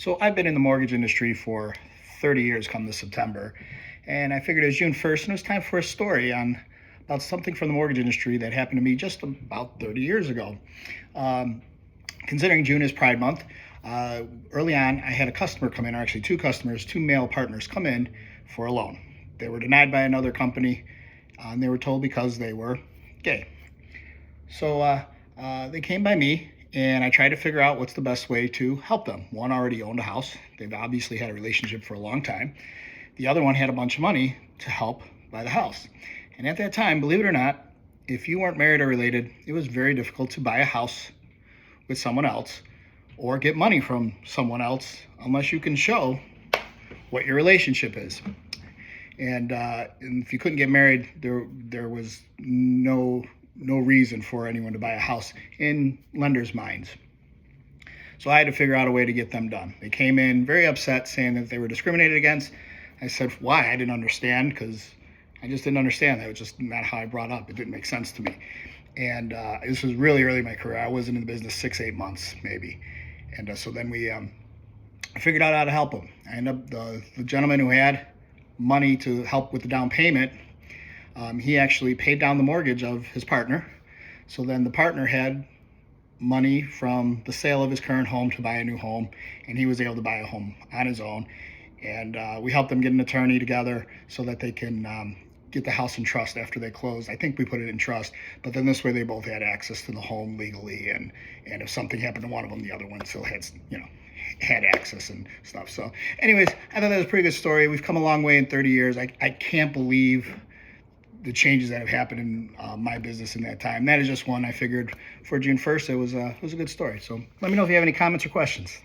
So I've been in the mortgage industry for 30 years come this September, and I figured it was June 1st and it was time for a story on about something from the mortgage industry that happened to me just about 30 years ago. Um, Considering June is Pride Month, early on I had a customer come in, or actually two customers, two male partners come in for a loan. They were denied by another company, and they were told because they were gay. So they came by me, and I tried to figure out what's the best way to help them. One already owned a house. They've obviously had a relationship for a long time. The other one had a bunch of money to help buy the house. And at that time, believe it or not, if you weren't married or related, it was very difficult to buy a house with someone else or get money from someone else unless you can show what your relationship is. And if you couldn't get married, there was no reason for anyone to buy a house in lenders' minds. So I had to figure out a way to get them done. They came in very upset, saying that they were discriminated against. I said, why? I didn't understand, because I just didn't understand. That was just not how I brought up. It didn't make sense to me. And this was really early in my career. I wasn't in the business 6-8 months, maybe. And so then I figured out how to help them. I ended up, the gentleman who had money to help with the down payment, he actually paid down the mortgage of his partner. So then the partner had money from the sale of his current home to buy a new home, and he was able to buy a home on his own. And we helped them get an attorney together so that they can get the house in trust after they close. I think we put it in trust, but then this way they both had access to the home legally, and if something happened to one of them, the other one still had access and stuff. So anyways, I thought that was a pretty good story. We've come a long way in 30 years. I can't believe the changes that have happened in my business in that time. That is just one I figured for June 1st. It was a good story. So let me know if you have any comments or questions.